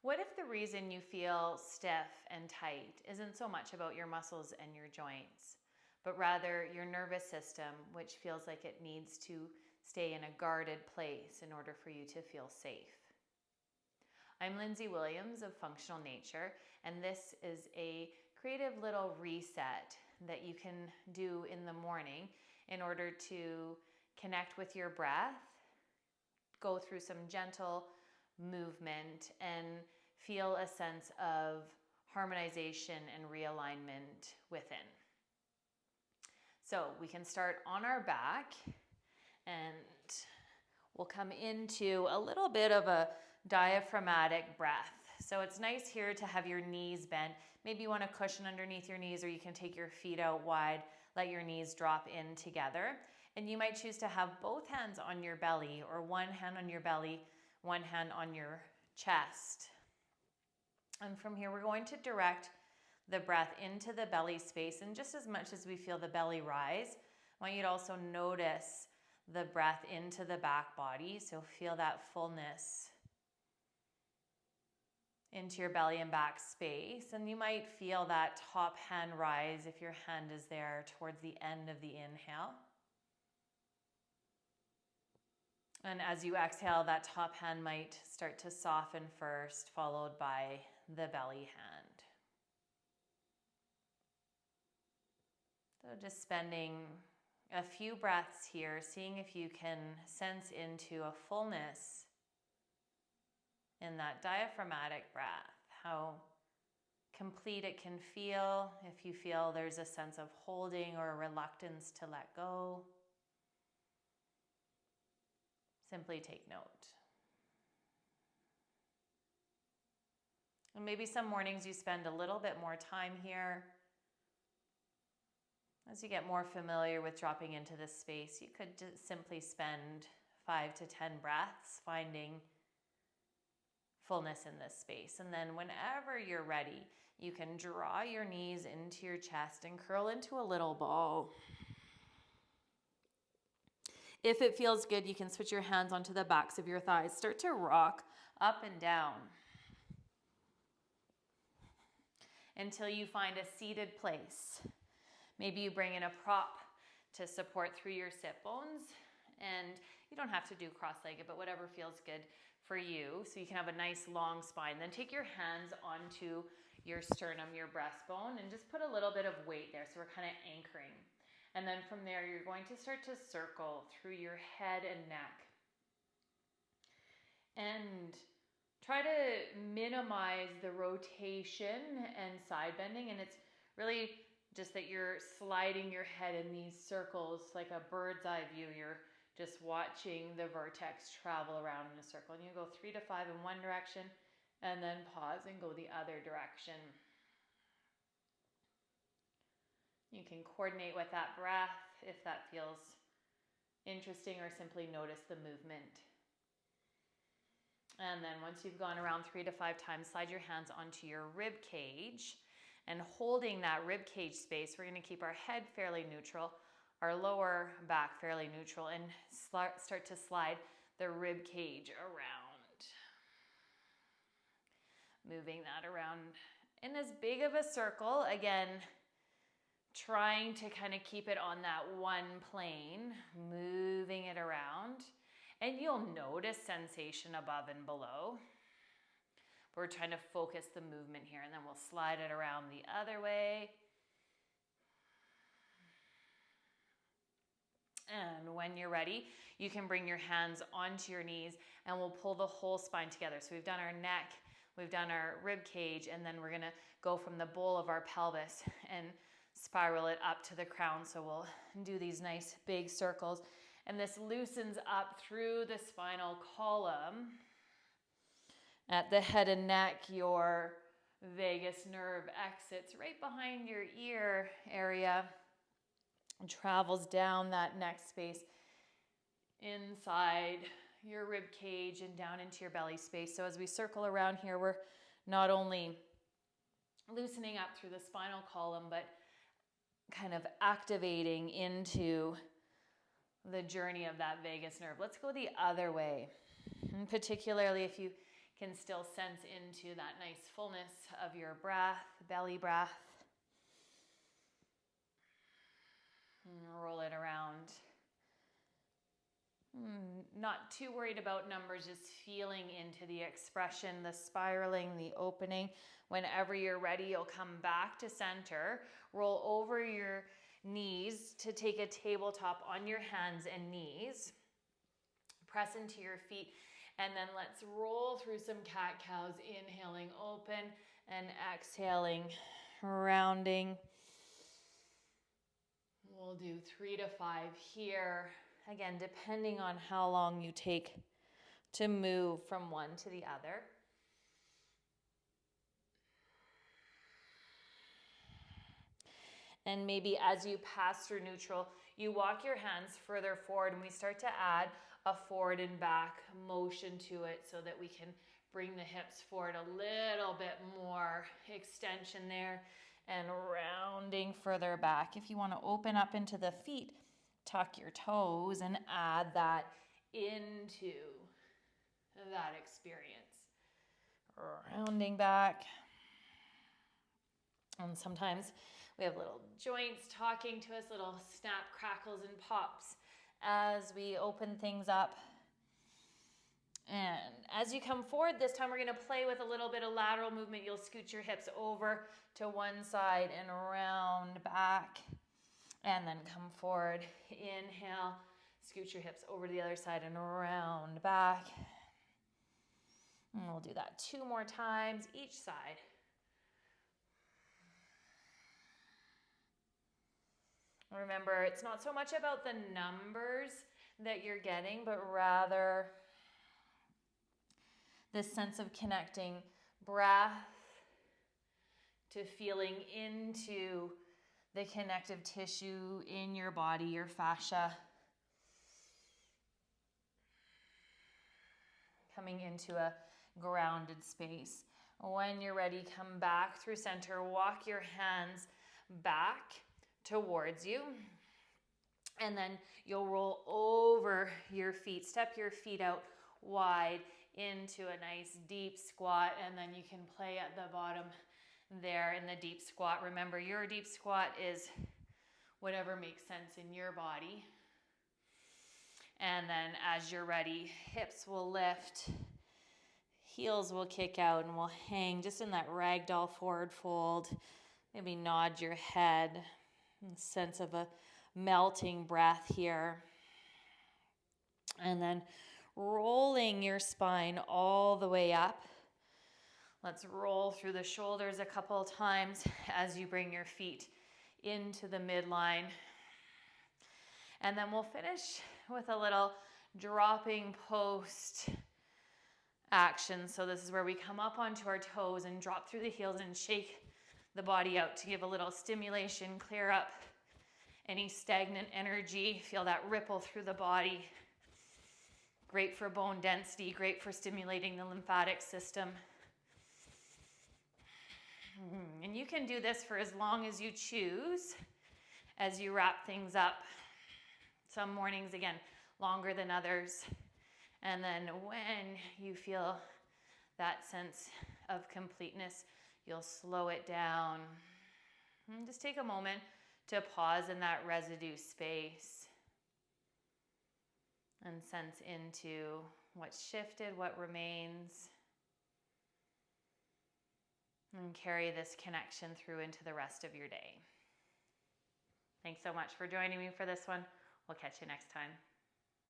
What if the reason you feel stiff and tight isn't so much about your muscles and your joints, but rather your nervous system, which feels like it needs to stay in a guarded place in order for you to feel safe? I'm Lindsay Williams of Functional Nature, and this is a creative little reset that you can do in the morning in order to connect with your breath, go through some gentle movement, and feel a sense of harmonization and realignment within. So we can start on our back, and we'll come into a little bit of a diaphragmatic breath. So it's nice here to have your knees bent. Maybe you want a cushion underneath your knees, or you can take your feet out wide, let your knees drop in together. And you might choose to have both hands on your belly, or one hand on your belly, one hand on your chest. And from here, we're going to direct the breath into the belly space. And just as much as we feel the belly rise, I want you to also notice the breath into the back body. So feel that fullness into your belly and back space. And you might feel that top hand rise if your hand is there towards the end of the inhale. And as you exhale, that top hand might start to soften first, followed by the belly hand. So just spending a few breaths here, seeing if you can sense into a fullness in that diaphragmatic breath, how complete it can feel. If you feel there's a sense of holding or a reluctance to let go, simply take note. And maybe some mornings you spend a little bit more time here. As you get more familiar with dropping into this space, you could just simply spend 5 to 10 breaths finding fullness in this space. And then whenever you're ready, you can draw your knees into your chest and curl into a little ball. If it feels good, you can switch your hands onto the backs of your thighs. Start to rock up and down until you find a seated place. Maybe you bring in a prop to support through your sit bones. And you don't have to do cross-legged, but whatever feels good for you. So you can have a nice long spine. Then take your hands onto your sternum, your breastbone, and just put a little bit of weight there. So we're kind of anchoring. And then from there, you're going to start to circle through your head and neck. And try to minimize the rotation and side bending. And it's really just that you're sliding your head in these circles like a bird's eye view. You're just watching the vertex travel around in a circle. And you go 3 to 5 in one direction, and then pause and go the other direction. You can coordinate with that breath if that feels interesting, or simply notice the movement. And then once you've gone around 3 to 5 times, slide your hands onto your rib cage. And holding that rib cage space, we're going to keep our head fairly neutral, our lower back fairly neutral, and start to slide the rib cage around. Moving that around in as big of a circle. Again, trying to kind of keep it on that one plane, moving it around. And you'll notice sensation above and below. We're trying to focus the movement here, and then we'll slide it around the other way. And when you're ready, you can bring your hands onto your knees, and we'll pull the whole spine together. So we've done our neck, we've done our rib cage, and then we're gonna go from the bowl of our pelvis and spiral it up to the crown. So we'll do these nice big circles, and this loosens up through the spinal column. At the head and neck, your vagus nerve exits right behind your ear area and travels down that neck space inside your rib cage and down into your belly space. So as we circle around here, we're not only loosening up through the spinal column, but kind of activating into the journey of that vagus nerve. Let's go the other way. And particularly if you can still sense into that nice fullness of your breath, belly breath. And roll it around. Not too worried about numbers, just feeling into the expression, the spiraling, the opening. Whenever you're ready, you'll come back to center. Roll over your knees to take a tabletop on your hands and knees. Press into your feet, and then let's roll through some cat-cows, inhaling open and exhaling, rounding. We'll do 3 to 5 here. Again, depending on how long you take to move from one to the other. And maybe as you pass through neutral, you walk your hands further forward, and we start to add a forward and back motion to it so that we can bring the hips forward a little bit more, extension there, and rounding further back. If you want to open up into the feet, tuck your toes and add that into that experience. Rounding back. And sometimes we have little joints talking to us, little snap, crackles, and pops as we open things up. And as you come forward, this time we're going to play with a little bit of lateral movement. You'll scoot your hips over to one side and round back. And then come forward. Inhale, scoot your hips over to the other side and round back. And we'll do that 2 more times each side. Remember, it's not so much about the numbers that you're getting, but rather this sense of connecting breath to feeling into the connective tissue in your body, your fascia. Coming into a grounded space. When you're ready, come back through center. Walk your hands back towards you. And then you'll roll over your feet. Step your feet out wide into a nice deep squat. And then you can play at the bottom there in the deep squat. Remember, your deep squat is whatever makes sense in your body. And then as you're ready, hips will lift, heels will kick out, and we'll hang just in that ragdoll forward fold. Maybe nod your head, a sense of a melting breath here. And then rolling your spine all the way up. Let's roll through the shoulders a couple of times as you bring your feet into the midline. And then we'll finish with a little dropping post action. So this is where we come up onto our toes and drop through the heels and shake the body out to give a little stimulation, clear up any stagnant energy. Feel that ripple through the body. Great for bone density, great for stimulating the lymphatic system. And you can do this for as long as you choose as you wrap things up. Some mornings, again, longer than others. And then when you feel that sense of completeness, you'll slow it down. And just take a moment to pause in that residue space and sense into what's shifted, what remains. And carry this connection through into the rest of your day. Thanks so much for joining me for this one. We'll catch you next time.